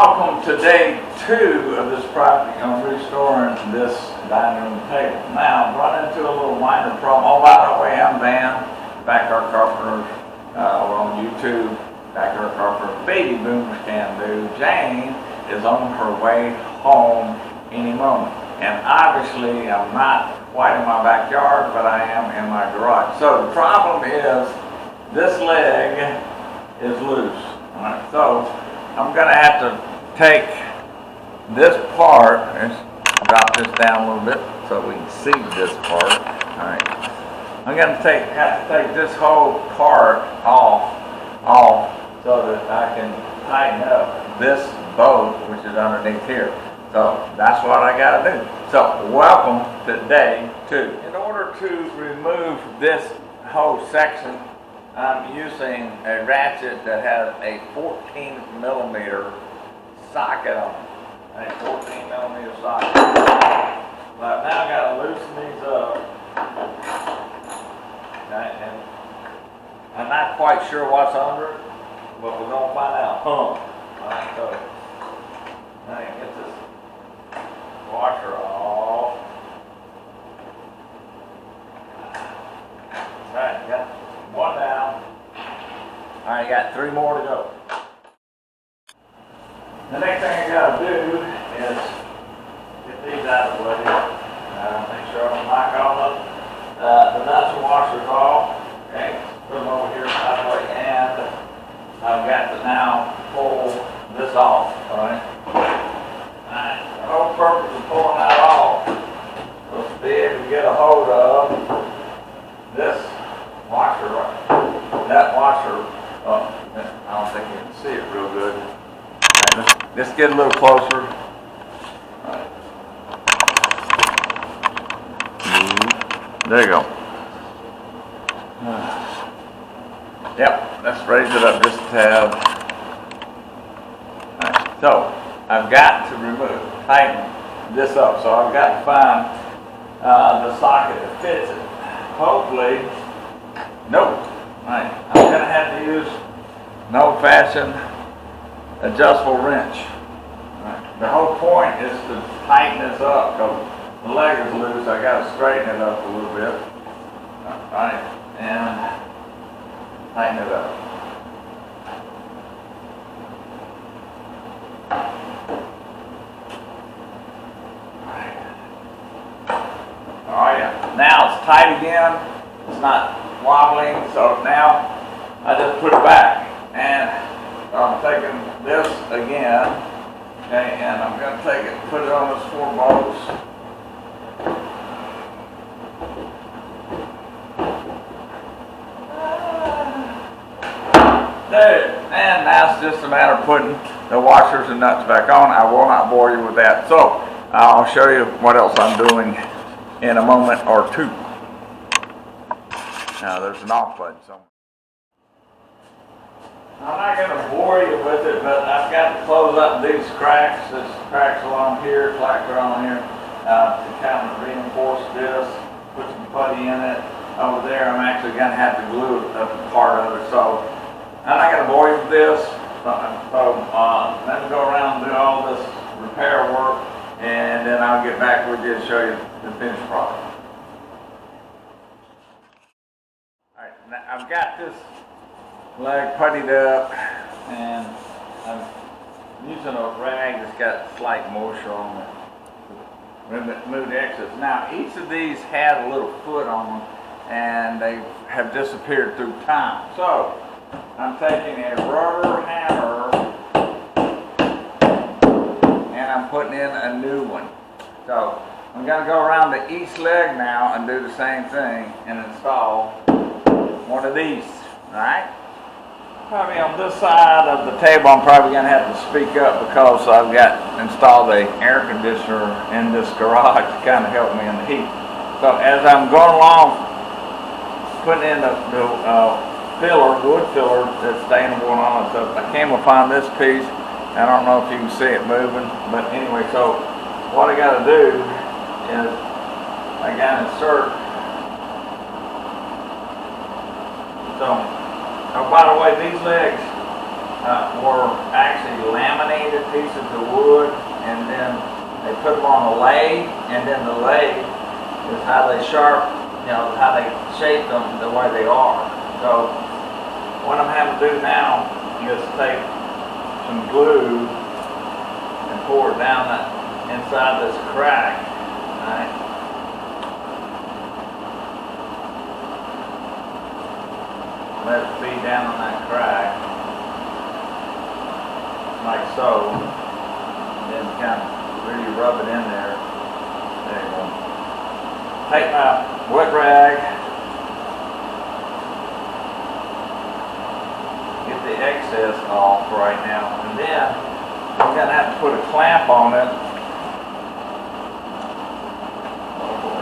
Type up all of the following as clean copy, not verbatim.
welcome to day 2 of this project on restoring this dining room table. Now, I've run into a little minor problem. Oh, by the way, I'm Van, Backyard Carpenters. We're on YouTube, Backyard Carpenters. Baby boomers can do. Jane is on her way home any moment. And obviously, I'm not quite in my backyard, but I am in my garage. So the problem is, this leg is loose. All right, so I'm going to have to take this part and drop this down a little bit so we can see this part. All right, I'm going to have to take this whole part off so that I can tighten up this bolt which is underneath here. So that's what I got to do. So welcome to day 2. In order to remove this whole section, I'm using a ratchet that has a 14mm socket on it. A 14mm socket. But now I got to loosen these up. Okay, and I'm not quite sure what's under it, but we're going to find out. Alright, so now I can get this washer off. Alright, got one down. Alright, got 3 more to go. The next thing I gotta do is get these out of the way. Make sure I don't knock all the nuts and washers off. Okay, put them over here sideways, and I've got to now pull this off. Alright. Alright, the whole purpose of pulling that off was to be able to get a hold of this washer, that washer. Oh, I don't think you can see it real good. Right, let's get a little closer. Right. There you go. Yep, let's raise it up just a tad. Right, so I've got to tighten this up. So I've got to find the socket that fits it. Hopefully, nope. Right, I'm going to have to use an old-fashioned adjustable wrench. Right. The whole point is to tighten this up because the leg is loose. I got to straighten it up a little bit. Alright, and tighten it up. Oh yeah, now it's tight again. It's not wobbling, so now I just put it back, and I'm taking this again, okay, and I'm going to take it and put it on those 4 bolts. There, and now it's just a matter of putting the washers and nuts back on. I will not bore you with that, so I'll show you what else I'm doing in a moment or two. Now there's an off button somewhere. I'm not going to bore you with it, but I've got to close up these cracks. There's cracks along here, cracks around here, to kind of reinforce this, put some putty in it. Over there, I'm actually going to have to glue a part of it. So I'm not going to bore you with this. So let me go around and do all this repair work, and then I'll get back with you to show you the finished product. I've got this leg puttied up, and I'm using a rag that's got slight moisture on it. Remove the excess. Now, each of these had a little foot on them, and they have disappeared through time. So, I'm taking a rubber hammer, and I'm putting in a new one. So, I'm going to go around to each leg now and do the same thing and install one of these, alright? Probably on this side of the table I'm probably going to have to speak up because I've got installed a air conditioner in this garage to kind of help me in the heat. So as I'm going along, putting in the wood filler that's staying going on, so I came upon this piece. I don't know if you can see it moving, but anyway, so what I got to do is I got to insert. So, oh, by the way, these legs were actually laminated pieces of wood, and then they put them on a lathe, and then the lathe is how they how they shape them the way they are. So what I'm having to do now is take some glue and pour it down inside this crack. Right? Let it feed down on that crack, like so. And then kind of really rub it in there. There you go. Take my wet rag, get the excess off right now, and then I'm going to have to put a clamp on it. Oh boy,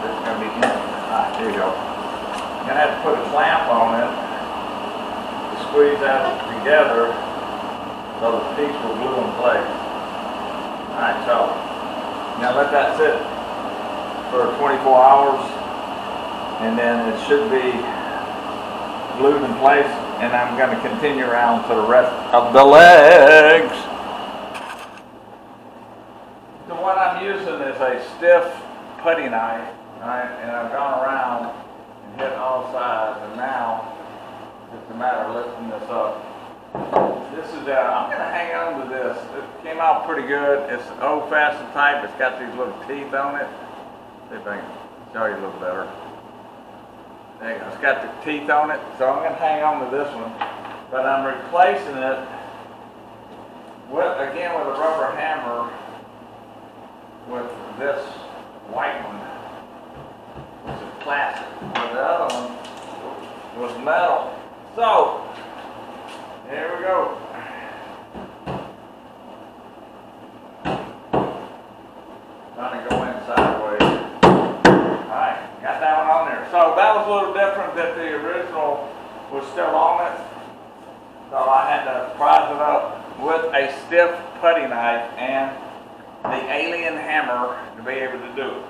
this is going to be there you go. I'm going to have to put a clamp on it to squeeze that together so the piece will glue in place. Alright, so now let that sit for 24 hours, and then it should be glued in place, and I'm going to continue around to the rest of the legs. So what I'm using is a stiff putty knife, right? And I've gone around and hit all sides, and now it's a matter of lifting this up. This is I'm going to hang on to this. It came out pretty good. It's old-fashioned type. It's got these little teeth on it. See if I can show you a little better. There you go. It's got the teeth on it, so I'm going to hang on to this one. But I'm replacing it again with a rubber hammer with this white one, which is plastic. And the other one was metal. So, here we go. Trying to go in sideways. Alright, got that one on there. So that was a little different that the original was still on it. So I had to prise it up with a stiff putty knife and the alien hammer to be able to do it.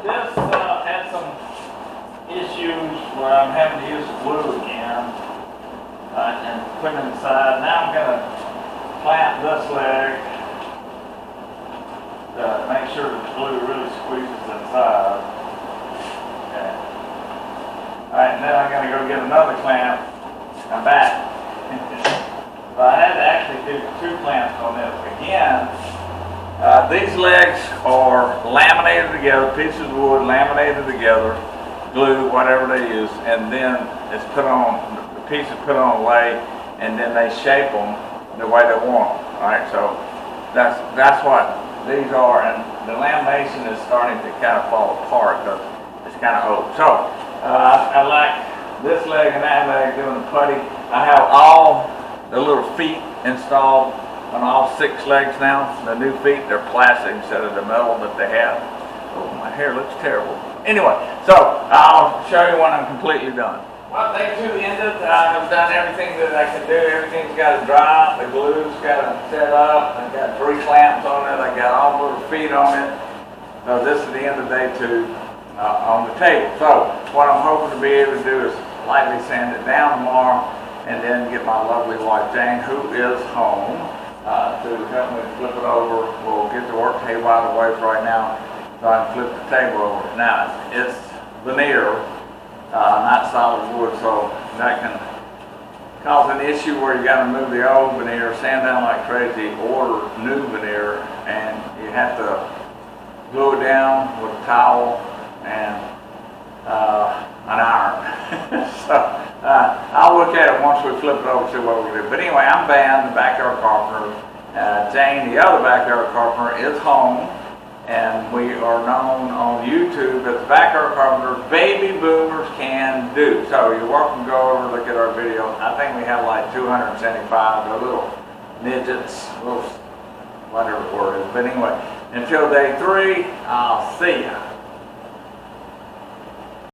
This had some issues where I'm having to use glue again and put it inside. Now I'm going to clamp this leg to make sure the glue really squeezes inside. Okay. Alright, and then I'm going to go get another clamp. I'm back. So I had to actually do 2 clamps on this. Again, these legs are laminated together, pieces of wood laminated together, glue, whatever they use, and then it's put on, the piece is put on a lathe, and then they shape them the way they want them. Alright, so that's what these are, and the lamination is starting to kind of fall apart because it's kind of old. So I like this leg and that leg doing the putty. I have all the little feet installed on all 6 legs now. The new feet, they're plastic instead of the metal that they have. Oh, my hair looks terrible. Anyway, so I'll show you when I'm completely done. Well, day 2 ended. I've done everything that I can do. Everything's got to dry. The glue's got to set up. I've got 3 clamps on it. I got all the little feet on it. So this is the end of day 2 on the table. So what I'm hoping to be able to do is lightly sand it down tomorrow, and then get my lovely wife Jane, who is home, to help me flip it over. We'll get the work table out of the way for right now, so I can flip the table over. Now it's veneer. Not solid wood, so that can cause an issue where you got to move the old veneer, sand down like crazy, order new veneer, and you have to glue it down with a towel and an iron. So I'll look at it once we flip it over, see what we do. But anyway, I'm Van, the Backyard Carpenter. Jane, the other Backyard Carpenter, is home. And we are known on YouTube as Backyard Carpenters Baby Boomers Can Do. So you're welcome to go over and look at our video. I think we have like 275, the little midgets, little whatever the word is. But anyway, until day 3, I'll see ya.